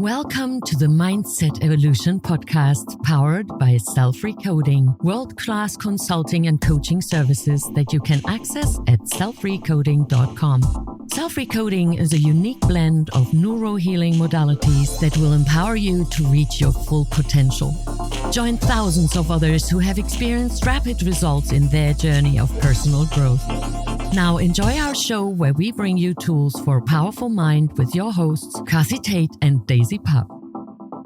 Welcome to the Mindset Evolution podcast, powered by Self-Recoding, world-class consulting and coaching services that you can access at selfrecoding.com. Self-Recoding is a unique blend of neuro-healing modalities that will empower you to reach your full potential. Join thousands of others who have experienced rapid results in their journey of personal growth. Now enjoy our show where we bring you tools for a powerful mind with your hosts, Kathi Tait and Daisy Papp.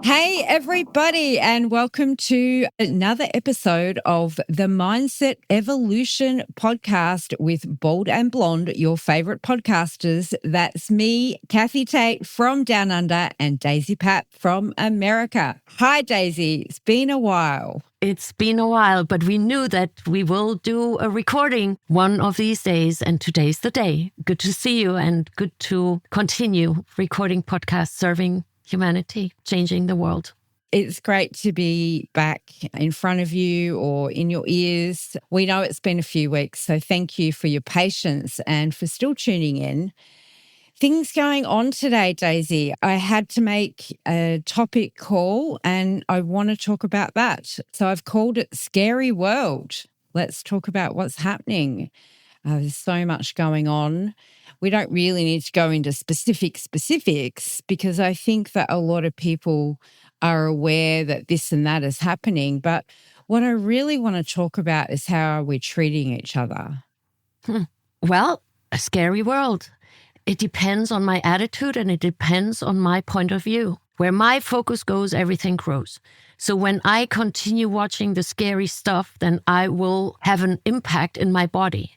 Hey, everybody, and welcome to another episode of the Mindset Evolution podcast with Bold and Blonde, your favorite podcasters. That's me, Kathi Tait from Down Under, and Daisy Papp from America. Hi, Daisy. It's been a while. It's been a while, but we knew that we will do a recording one of these days, and today's the day. Good to see you and good to continue recording podcasts, serving humanity, changing the world. It's great to be back in front of you or in your ears. We know it's been a few weeks, so thank you for your patience and for still tuning in. Things going on today, Daisy. I had to make a topic call and I want to talk about that. So I've called it Scary World. Let's talk about what's happening. There's so much going on. We don't really need to go into specifics because I think that a lot of people are aware that this and that is happening. But what I really want to talk about is how are we treating each other? Well, a scary world. It depends on my attitude and it depends on my point of view. Where my focus goes, everything grows. So when I continue watching the scary stuff, then I will have an impact in my body,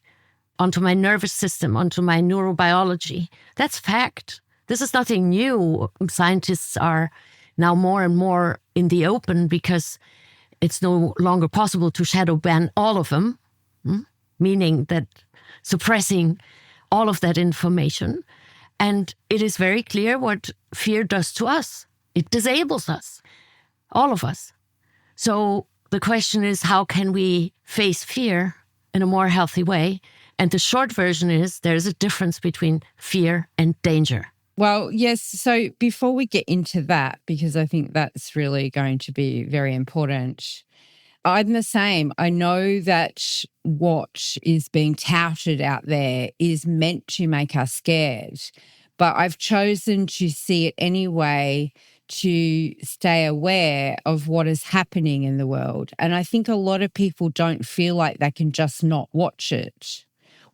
onto my nervous system, onto my neurobiology. That's fact. This is nothing new. Scientists are now more and more in the open because it's no longer possible to shadow ban all of them, meaning that suppressing all of that information. And it is very clear what fear does to us. It disables us, all of us. So the question is, how can we face fear in a more healthy way? And the short version is there's a difference between fear and danger. Well, yes. So before we get into that, because I think that's really going to be very important, I'm the same. I know that what is being touted out there is meant to make us scared, but I've chosen to see it anyway, to stay aware of what is happening in the world. And I think a lot of people don't feel like they can just not watch it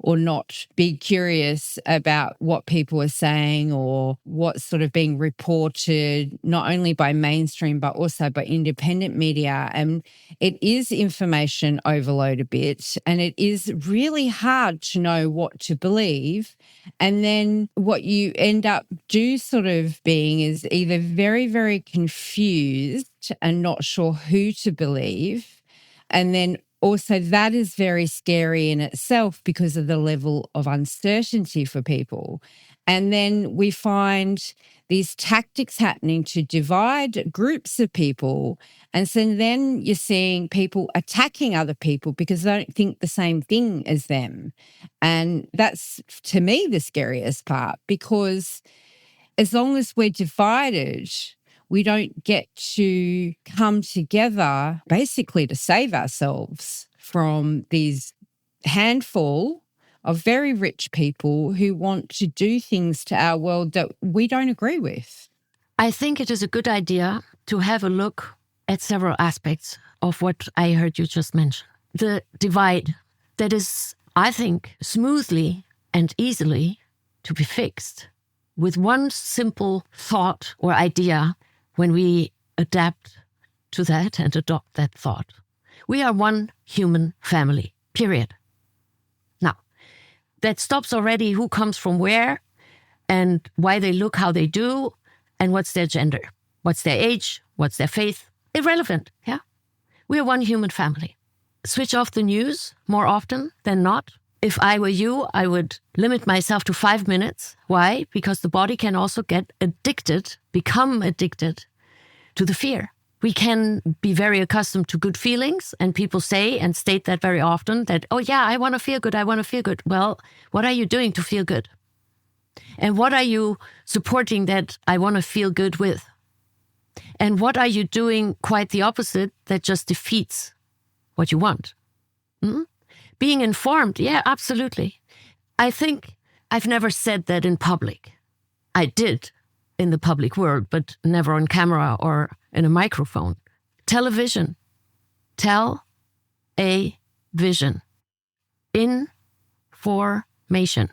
or not be curious about what people are saying or what's sort of being reported, not only by mainstream, but also by independent media. And it is information overload a bit, and it is really hard to know what to believe. And then what you end up sort of being is either very, very confused and not sure who to believe, and then also, that is very scary in itself because of the level of uncertainty for people. And then we find these tactics happening to divide groups of people. And so then you're seeing people attacking other people because they don't think the same thing as them. And that's, to me, the scariest part, because as long as we're divided, we don't get to come together basically to save ourselves from these handful of very rich people who want to do things to our world that we don't agree with. I think it is a good idea to have a look at several aspects of what I heard you just mention. The divide that is, I think, smoothly and easily to be fixed with one simple thought or idea. When we adapt to that and adopt that thought, we are one human family, period. Now, that stops already who comes from where and why they look how they do and what's their gender, what's their age, what's their faith. Irrelevant, yeah? We are one human family. Switch off the news more often than not. If I were you, I would limit myself to 5 minutes. Why? Because the body can also become addicted to the fear. We can be very accustomed to good feelings, and people say and state that very often that, oh yeah, I want to feel good, I want to feel good. Well, what are you doing to feel good? And what are you supporting that I want to feel good with? And what are you doing quite the opposite that just defeats what you want? Being informed, yeah, absolutely. I think I've never said that in public. I did in the public world, but never on camera or in a microphone. Television. Tell a vision. Information.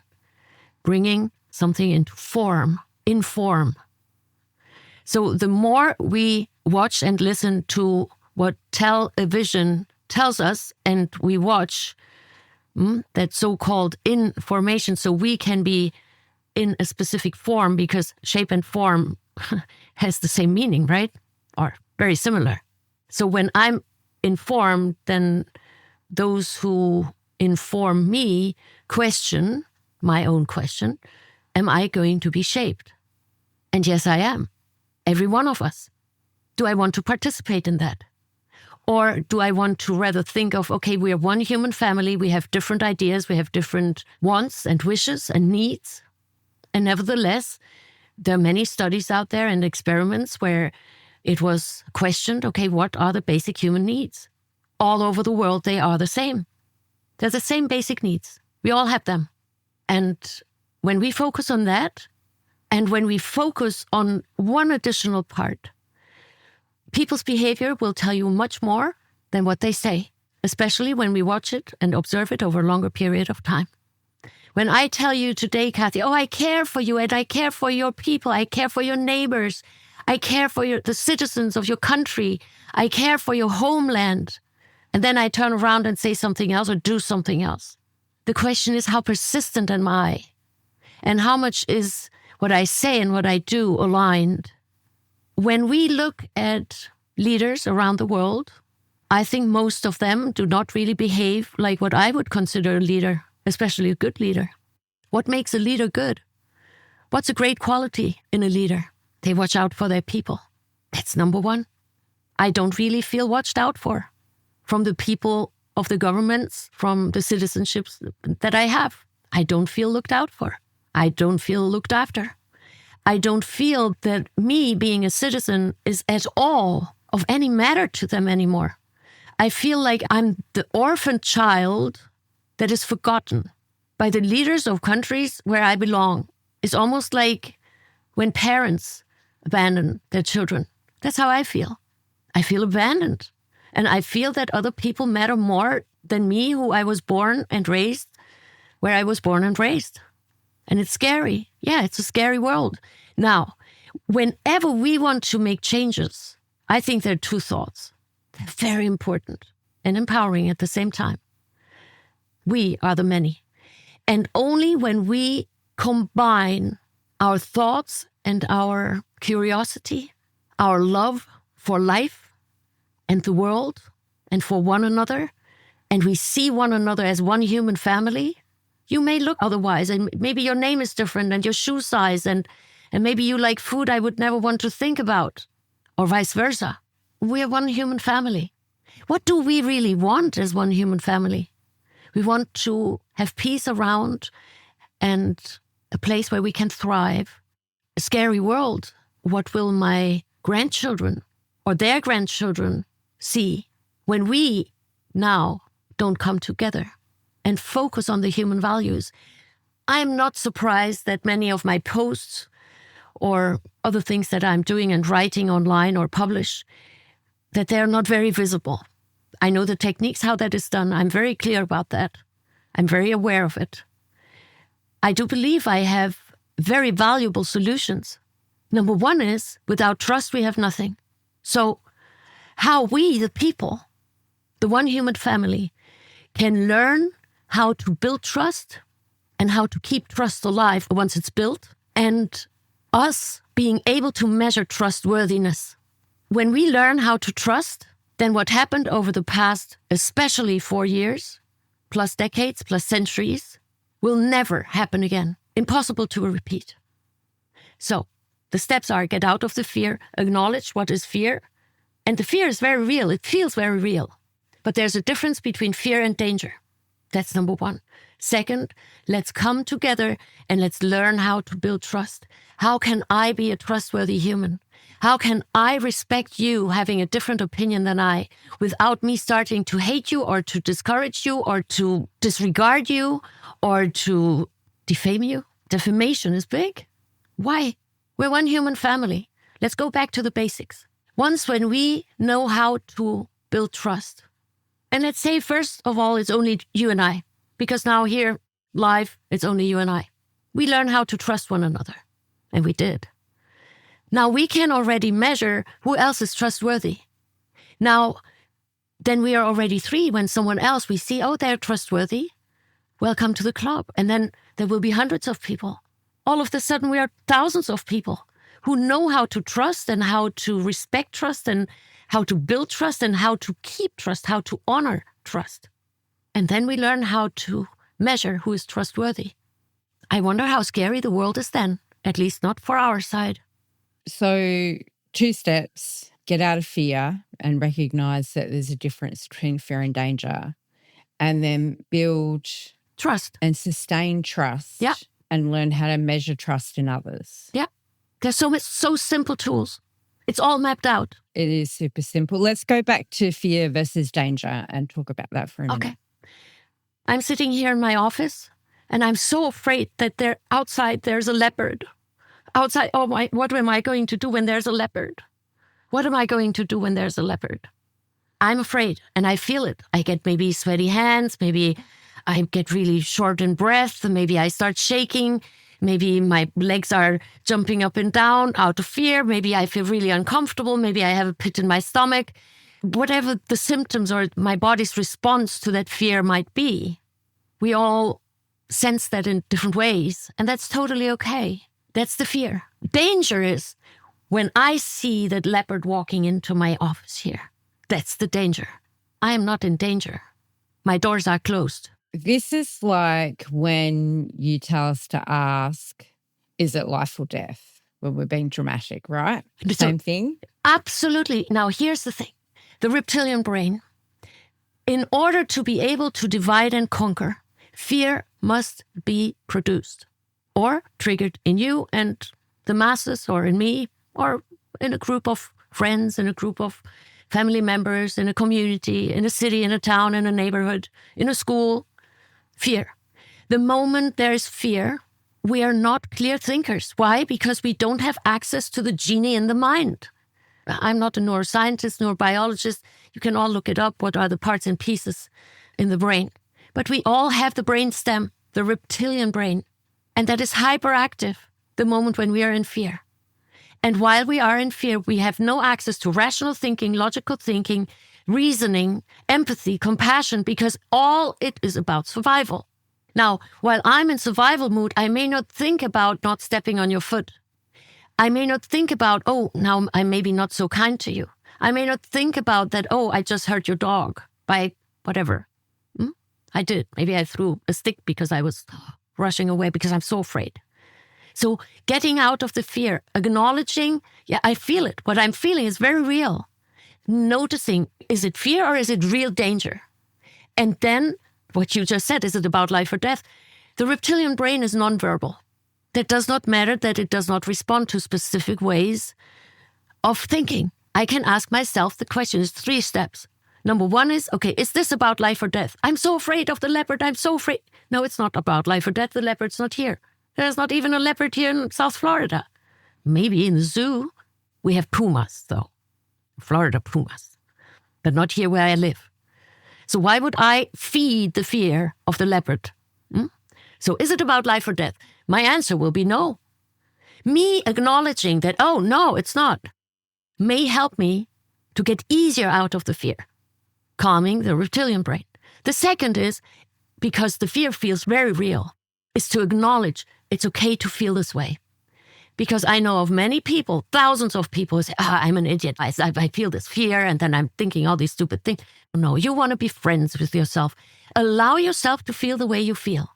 Bringing something into form. Inform. So the more we watch and listen to what television tells us, and we watch that so-called information, so we can be in a specific form, because shape and form has the same meaning, right? Or very similar. So when I'm informed, then those who inform me question my own question, am I going to be shaped? And yes, I am. Every one of us. Do I want to participate in that? Or do I want to rather think of, okay, we are one human family, we have different ideas, we have different wants and wishes and needs. And nevertheless, there are many studies out there and experiments where it was questioned, okay, what are the basic human needs? All over the world, they are the same. They're the same basic needs. We all have them. And when we focus on that, and when we focus on one additional part, people's behavior will tell you much more than what they say, especially when we watch it and observe it over a longer period of time. When I tell you today, Kathi, I care for you and I care for your people, I care for your neighbors, I care for the citizens of your country, I care for your homeland, and then I turn around and say something else or do something else. The question is, how persistent am I? And how much is what I say and what I do aligned? When we look at leaders around the world, I think most of them do not really behave like what I would consider a leader, especially a good leader. What makes a leader good? What's a great quality in a leader? They watch out for their people. That's number one. I don't really feel watched out for from the people of the governments, from the citizenships that I have. I don't feel looked out for. I don't feel looked after. I don't feel that me being a citizen is at all of any matter to them anymore. I feel like I'm the orphan child that is forgotten by the leaders of countries where I belong. It's almost like when parents abandon their children. That's how I feel. I feel abandoned. And I feel that other people matter more than me, who I was born and raised where I was born and raised. And it's scary. Yeah, it's a scary world. Now, whenever we want to make changes, I think there are two thoughts. They're very important and empowering at the same time. We are the many. And only when we combine our thoughts and our curiosity, our love for life and the world and for one another, and we see one another as one human family, you may look otherwise, and maybe your name is different and your shoe size, and maybe you like food I would never want to think about, or vice versa. We are one human family. What do we really want as one human family? We want to have peace around and a place where we can thrive. A scary world. What will my grandchildren or their grandchildren see when we now don't come together and focus on the human values? I'm not surprised that many of my posts or other things that I'm doing and writing online or publish, that they're not very visible. I know the techniques, how that is done. I'm very clear about that. I'm very aware of it. I do believe I have very valuable solutions. Number one is, without trust, we have nothing. So how we, the people, the one human family, can learn how to build trust and how to keep trust alive once it's built, and us being able to measure trustworthiness. When we learn how to trust, then what happened over the past, especially 4 years, plus decades, plus centuries, will never happen again. Impossible to repeat. So the steps are: get out of the fear, acknowledge what is fear. And the fear is very real. It feels very real. But there's a difference between fear and danger. That's number one. Second, let's come together and let's learn how to build trust. How can I be a trustworthy human? How can I respect you having a different opinion than I without me starting to hate you or to discourage you or to disregard you or to defame you? Defamation is big. Why? We're one human family. Let's go back to the basics. Once when we know how to build trust, and let's say first of all, it's only you and I, because now here, live, it's only you and I. We learn how to trust one another, and we did. Now we can already measure who else is trustworthy. Now, then we are already 3 when someone else we see, oh, they're trustworthy. Welcome to the club. And then there will be hundreds of people. All of a sudden, we are thousands of people who know how to trust and how to respect trust and how to build trust and how to keep trust, how to honor trust. And then we learn how to measure who is trustworthy. I wonder how scary the world is then, at least not for our side. So 2 steps, get out of fear and recognize that there's a difference between fear and danger, and then build trust and sustain trust. Yeah. And learn how to measure trust in others. Yeah. There's so simple tools. It's all mapped out. It is super simple. Let's go back to fear versus danger and talk about that for a minute. Okay. I'm sitting here in my office and I'm so afraid that outside there's a leopard. Outside, what am I going to do when there's a leopard? What am I going to do when there's a leopard? I'm afraid and I feel it. I get maybe sweaty hands, maybe I get really short in breath, maybe I start shaking, maybe my legs are jumping up and down out of fear, maybe I feel really uncomfortable, maybe I have a pit in my stomach. Whatever the symptoms or my body's response to that fear might be, we all sense that in different ways, and that's totally okay. That's the fear. Danger is when I see that leopard walking into my office here. That's the danger. I am not in danger. My doors are closed. This is like when you tell us to ask, is it life or death? When we're being dramatic, right? Same thing? Absolutely. Now, here's the thing. The reptilian brain, in order to be able to divide and conquer, fear must be produced or triggered in you and the masses or in me or in a group of friends, in a group of family members, in a community, in a city, in a town, in a neighborhood, in a school. Fear. The moment there is fear, we are not clear thinkers. Why? Because we don't have access to the genie in the mind. I'm not a neuroscientist, neurobiologist. You can all look it up. What are the parts and pieces in the brain? But we all have the brain stem, the reptilian brain, and that is hyperactive the moment when we are in fear. And while we are in fear, we have no access to rational thinking, logical thinking, reasoning, empathy, compassion, because all it is about survival. Now, while I'm in survival mood, I may not think about not stepping on your foot. I may not think about, now I'm maybe not so kind to you. I may not think about that, I just hurt your dog by whatever. I did. Maybe I threw a stick because I was rushing away because I'm so afraid. So getting out of the fear, acknowledging, I feel it. What I'm feeling is very real. Noticing, is it fear or is it real danger? And then what you just said, is it about life or death? The reptilian brain is nonverbal. That does not matter that it does not respond to specific ways of thinking. I can ask myself the question. It's 3 steps. Number 1 is, is this about life or death? I'm so afraid of the leopard. I'm so afraid. No, it's not about life or death. The leopard's not here. There's not even a leopard here in South Florida. Maybe in the zoo. We have pumas, though. Florida pumas. But not here where I live. So why would I feed the fear of the leopard? So is it about life or death? My answer will be no. Me acknowledging that, no, it's not, may help me to get easier out of the fear, calming the reptilian brain. The second is, because the fear feels very real, is to acknowledge it's okay to feel this way. Because I know of many people, thousands of people who say, I'm an idiot. I feel this fear and then I'm thinking all these stupid things. No, you want to be friends with yourself. Allow yourself to feel the way you feel.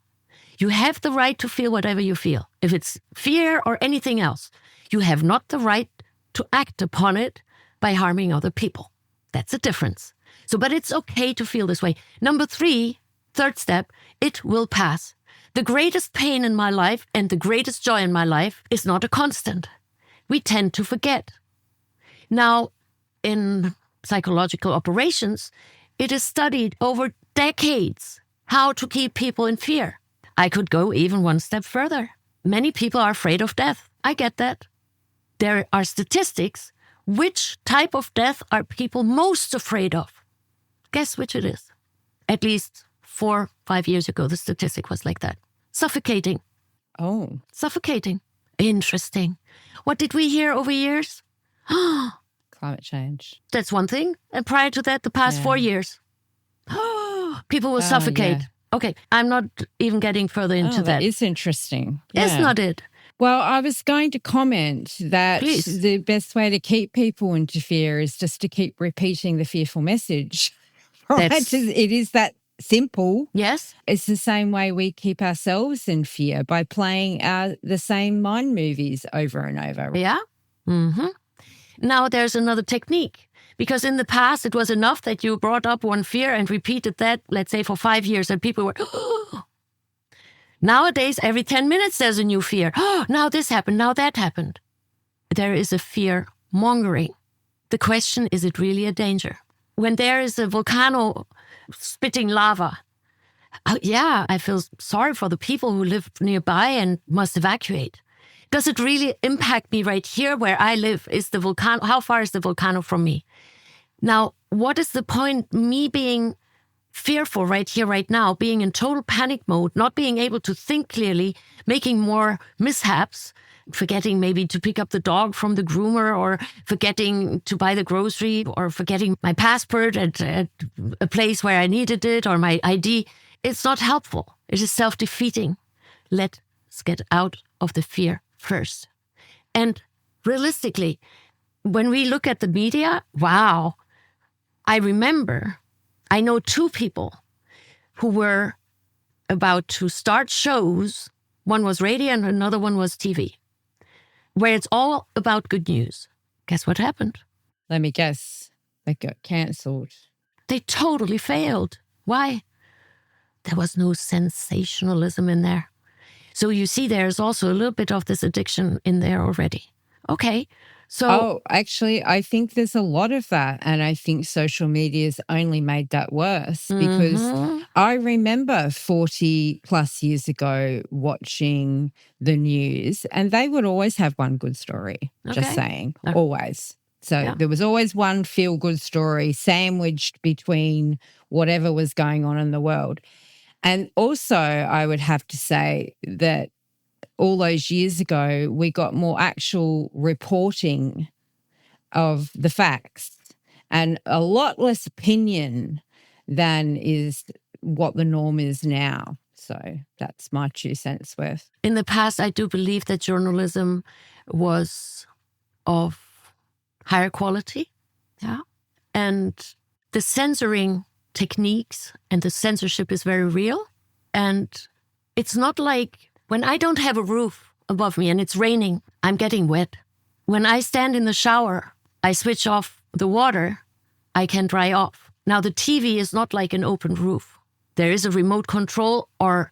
You have the right to feel whatever you feel. If it's fear or anything else, you have not the right to act upon it by harming other people. That's a difference. But it's okay to feel this way. Number 3, third step, it will pass. The greatest pain in my life and the greatest joy in my life is not a constant. We tend to forget. Now, in psychological operations, it is studied over decades how to keep people in fear. I could go even one step further. Many people are afraid of death. I get that. There are statistics. Which type of death are people most afraid of? Guess which it is. At least 4-5 years ago, the statistic was like that. Suffocating. Oh. Suffocating. Interesting. What did we hear over years? Climate change. That's one thing. And prior to that, the past 4 years. People will suffocate. Yeah. Okay, I'm not even getting further into that. It's interesting. It's not it. Well, I was going to comment that Please. the best way to keep people into fear is just to keep repeating the fearful message. Right? It is that simple. Yes. It's the same way we keep ourselves in fear, by playing the same mind movies over and over. Yeah. Mm-hmm. Now there's another technique. Because in the past, it was enough that you brought up one fear and repeated that, let's say, for 5 years, and people were, Nowadays, every 10 minutes, there's a new fear. Now this happened, now that happened. There is a fear-mongering. The question, is it really a danger? When there is a volcano spitting lava, I feel sorry for the people who live nearby and must evacuate. Does it really impact me right here where I live? Is the volcano, how far is the volcano from me? Now, what is the point me being fearful right here, right now, being in total panic mode, not being able to think clearly, making more mishaps, forgetting maybe to pick up the dog from the groomer, or forgetting to buy the grocery, or forgetting my passport at a place where I needed it, or my ID. It's not helpful. It is self-defeating. Let's get out of the fear first. And realistically, when we look at the media, wow, I know 2 people who were about to start shows. One was radio and another one was TV, where it's all about good news. Guess what happened? Let me guess. They got cancelled. They totally failed. Why? There was no sensationalism in there. So you see, there's also a little bit of this addiction in there already. Okay. So, actually, I think there's a lot of that. And I think social media's only made that worse, because I remember 40 plus years ago watching the news, and they would always have one good story, just saying, always. So there was always one feel-good story sandwiched between whatever was going on in the world. And also, I would have to say that all those years ago, we got more actual reporting of the facts and a lot less opinion than is what the norm is now. So that's my 2 cents worth. In the past, I do believe that journalism was of higher quality. Yeah. And the censoring techniques and the censorship is very real. And it's not like when I don't have a roof above me and it's raining, I'm getting wet. When I stand in the shower, I switch off the water, I can dry off. Now, the TV is not like an open roof. There is a remote control or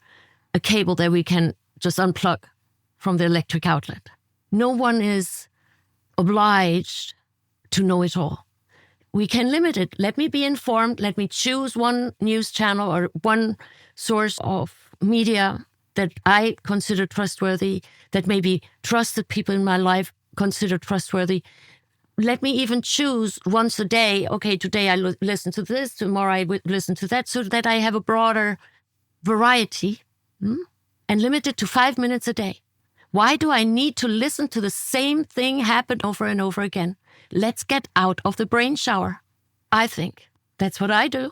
a cable that we can just unplug from the electric outlet. No one is obliged to know it all. We can limit it. Let me be informed. Let me choose one news channel or one source of media that I consider trustworthy, that maybe trusted people in my life consider trustworthy. Let me even choose once a day, okay, today I listen to this, tomorrow I listen to that, so that I have a broader variety, and limit it to 5 minutes a day. Why do I need to listen to the same thing happen over and over again? Let's get out of the brain shower. I think that's what I do.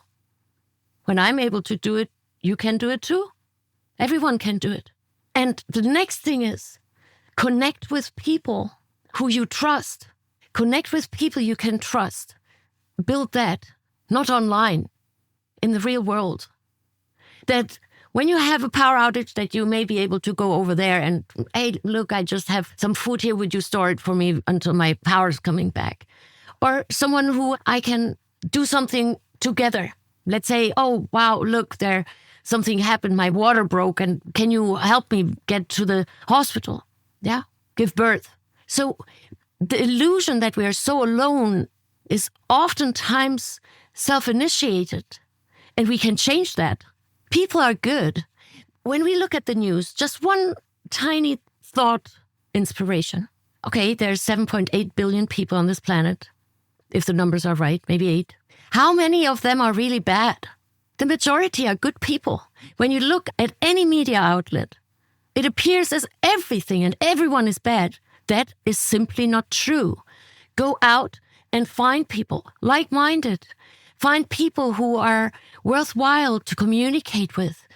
When I'm able to do it, you can do it too. Everyone can do it. And the next thing is connect with people who you trust. Connect with people you can trust. Build that, not online, in the real world. That when you have a power outage, that you may be able to go over there and, hey, look, I just have some food here. Would you store it for me until my power's coming back? Or someone who I can do something together. Let's say, oh, wow, look, something happened. My water broke, and can you help me get to the hospital? Yeah, give birth. So the illusion that we are so alone is oftentimes self-initiated, and we can change that. People are good. When we look at the news, just one tiny thought inspiration. Okay, there's 7.8 billion people on this planet, if the numbers are right, maybe 8. How many of them are really bad? The majority are good people. When you look at any media outlet, it appears as everything and everyone is bad. That is simply not true. Go out and find people like-minded. Find people who are worthwhile to communicate with.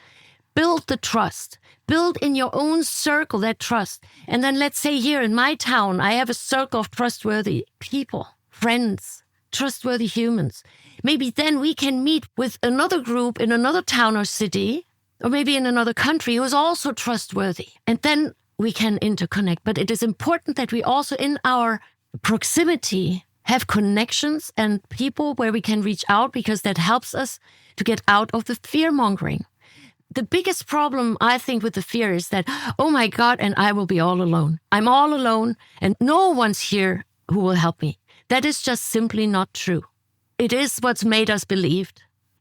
Build the trust. Build in your own circle that trust. And then let's say here in my town, I have a circle of trustworthy people, friends, trustworthy humans. Maybe then we can meet with another group in another town or city, or maybe in another country who is also trustworthy. And then we can interconnect. But it is important that we also in our proximity have connections and people where we can reach out, because that helps us to get out of the fear-mongering. The biggest problem, I think, with the fear is that, oh my God, and I will be all alone. I'm all alone and no one's here who will help me. That is just simply not true. It is what's made us believe.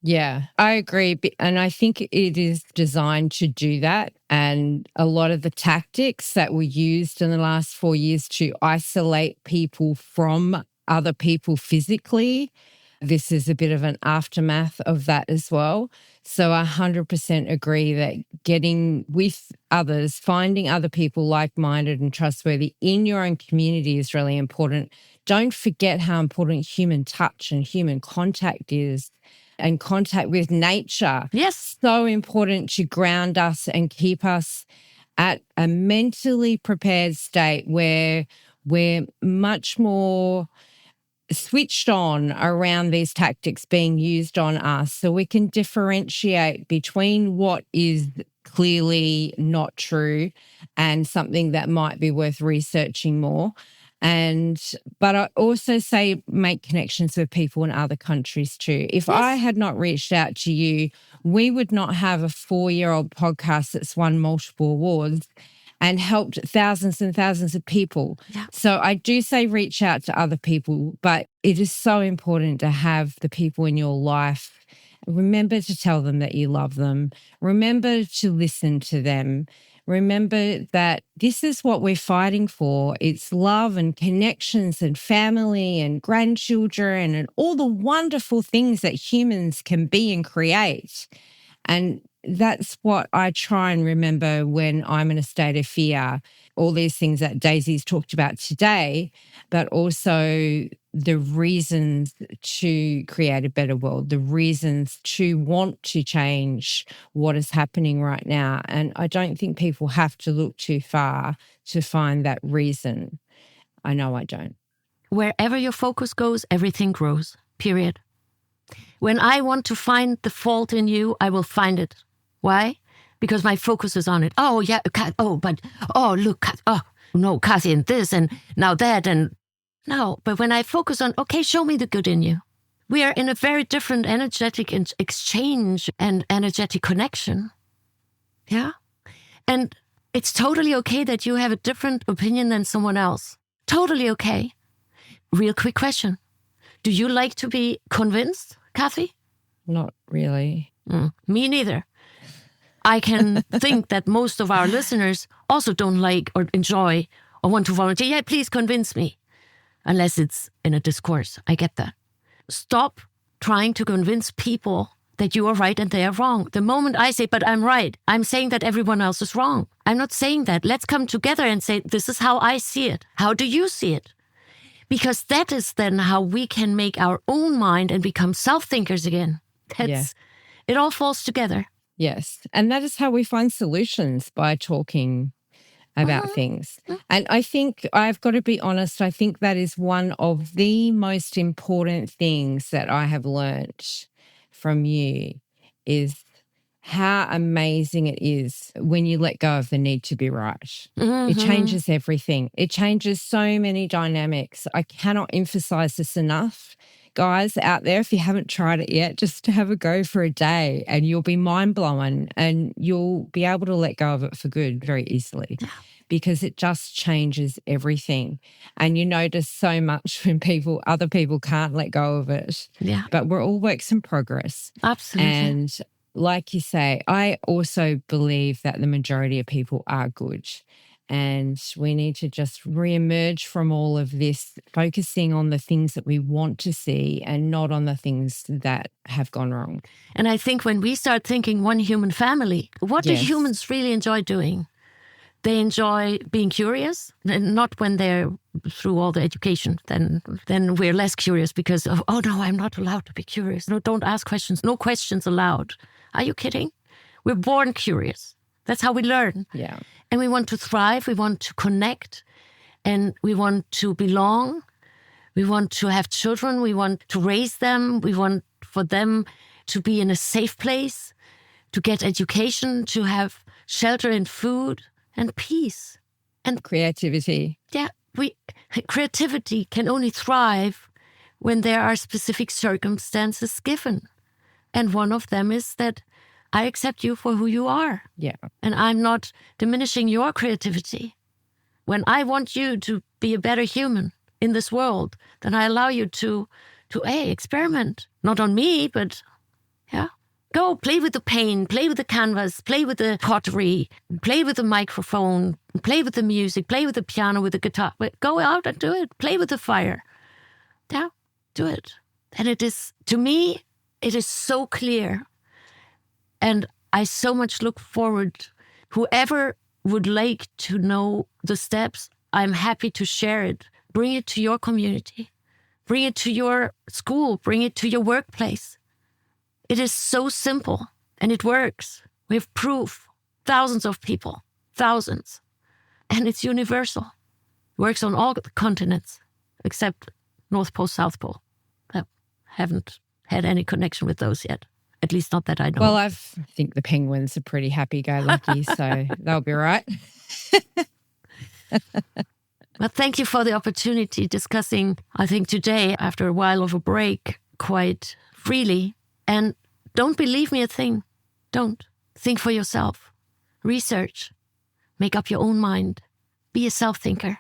Yeah, I agree. And I think it is designed to do that. And a lot of the tactics that were used in the last 4 years to isolate people from other people physically, this is a bit of an aftermath of that as well. So I 100% agree that getting with others, finding other people like-minded and trustworthy in your own community is really important. Don't forget how important human touch and human contact is, and contact with nature. Yes. So important to ground us and keep us at a mentally prepared state where we're much more switched on around these tactics being used on us, so we can differentiate between what is clearly not true and something that might be worth researching more. But I also say make connections with people in other countries too. If Yes. I had not reached out to you, we would not have a 4-year-old podcast that's won multiple awards and helped thousands and thousands of people. Yeah. So I do say reach out to other people, but it is so important to have the people in your life. Remember to tell them that you love them. Remember to listen to them. Remember that this is what we're fighting for. It's love and connections and family and grandchildren and all the wonderful things that humans can be and create. And that's what I try and remember when I'm in a state of fear. All these things that Daisy's talked about today, but also the reasons to create a better world, the reasons to want to change what is happening right now. And I don't think people have to look too far to find that reason. I know I don't. Wherever your focus goes, everything grows, period. When I want to find the fault in you, I will find it. Why? Because my focus is on it. Oh, yeah, look, oh, no, Kathi, and this, and now that, and no. But when I focus on, okay, show me the good in you. We are in a very different energetic exchange and energetic connection. Yeah? And it's totally okay that you have a different opinion than someone else. Totally okay. Real quick question. Do you like to be convinced, Kathi? Not really. Me neither. I can think that most of our listeners also don't like or enjoy or want to volunteer. Yeah, please convince me. Unless it's in a discourse. I get that. Stop trying to convince people that you are right and they are wrong. The moment I say, but I'm right, I'm saying that everyone else is wrong. I'm not saying that. Let's come together and say, this is how I see it. How do you see it? Because that is then how we can make our own mind and become self-thinkers again. It all falls together. Yes. And that is how we find solutions, by talking about things. And I think I've got to be honest, I think that is one of the most important things that I have learnt from you, is how amazing it is when you let go of the need to be right. It changes everything. It changes so many dynamics. I cannot emphasize this enough. Guys out there, if you haven't tried it yet, just have a go for a day and you'll be mind blown, and you'll be able to let go of it for good very easily. because it just changes everything. And you notice so much when other people can't let go of it. Yeah. But we're all works in progress. Absolutely. And like you say, I also believe that the majority of people are good. And we need to just reemerge from all of this, focusing on the things that we want to see and not on the things that have gone wrong. And I think when we start thinking one human family, what Yes. do humans really enjoy doing? They enjoy being curious, and not when they're through all the education. Then we're less curious because of, oh no, I'm not allowed to be curious. No, don't ask questions. No questions allowed. Are you kidding? We're born curious. That's how we learn. Yeah. And we want to thrive. We want to connect, and we want to belong. We want to have children. We want to raise them. We want for them to be in a safe place, to get education, to have shelter and food. And peace. And creativity. Yeah, creativity can only thrive when there are specific circumstances given. And one of them is that I accept you for who you are. Yeah. And I'm not diminishing your creativity. When I want you to be a better human in this world, then I allow you to experiment. Not on me, but yeah. Go play with the paint, play with the canvas, play with the pottery, play with the microphone, play with the music, play with the piano, with the guitar. But go out and do it. Play with the fire. Yeah, do it. And it is, to me, it is so clear. And I so much look forward. Whoever would like to know the steps, I'm happy to share it. Bring it to your community. Bring it to your school. Bring it to your workplace. It is so simple, and it works. We have proof. Thousands of people. Thousands. And it's universal. Works on all the continents, except North Pole, South Pole. I haven't had any connection with those yet. At least not that I know. Well, I think the penguins are pretty happy-go-lucky, so they'll be right. Well, thank you for the opportunity discussing, I think today, after a while of a break, quite freely. And don't believe me a thing. Don't. Think for yourself. Research. Make up your own mind. Be a self-thinker.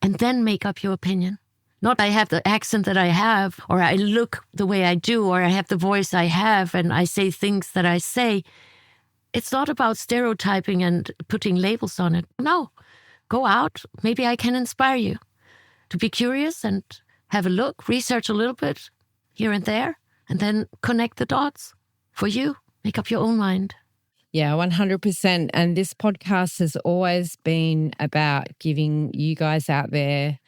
And then make up your opinion. Not I have the accent that I have, or I look the way I do, or I have the voice I have, and I say things that I say. It's not about stereotyping and putting labels on it. No. Go out. Maybe I can inspire you to be curious and have a look, research a little bit here and there. And then connect the dots for you. Make up your own mind. Yeah, 100%. And this podcast has always been about giving you guys out there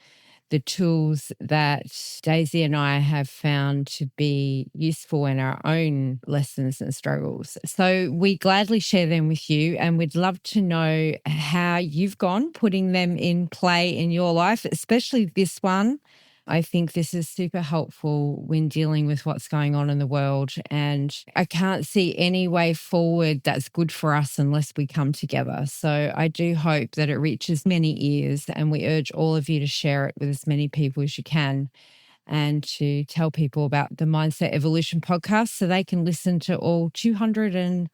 the tools that Daisy and I have found to be useful in our own lessons and struggles. So we gladly share them with you, and we'd love to know how you've gone putting them in play in your life, especially this one. I think this is super helpful when dealing with what's going on in the world. And I can't see any way forward that's good for us unless we come together. So I do hope that it reaches many ears, and we urge all of you to share it with as many people as you can, and to tell people about the Mindset Evolution podcast so they can listen to all 200 and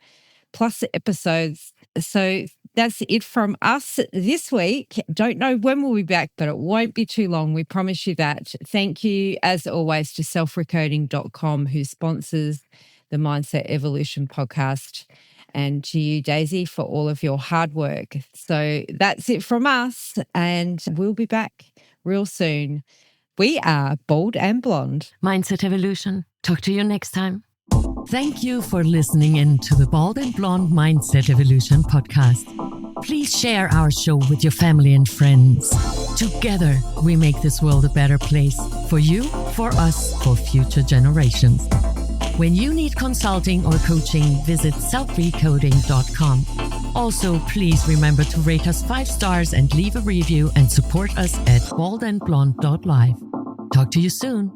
plus episodes. So that's it from us this week. Don't know when we'll be back, but it won't be too long. We promise you that. Thank you, as always, to selfrecoding.com, who sponsors the Mindset Evolution podcast, and to you, Daisy, for all of your hard work. So that's it from us, and we'll be back real soon. We are Bold and Blonde. Mindset Evolution. Talk to you next time. Thank you for listening in to the Bald and Blonde Mindset Evolution podcast. Please share our show with your family and friends. Together, we make this world a better place for you, for us, for future generations. When you need consulting or coaching, visit selfrecoding.com. Also, please remember to rate us 5 stars and leave a review, and support us at baldandblonde.live. Talk to you soon.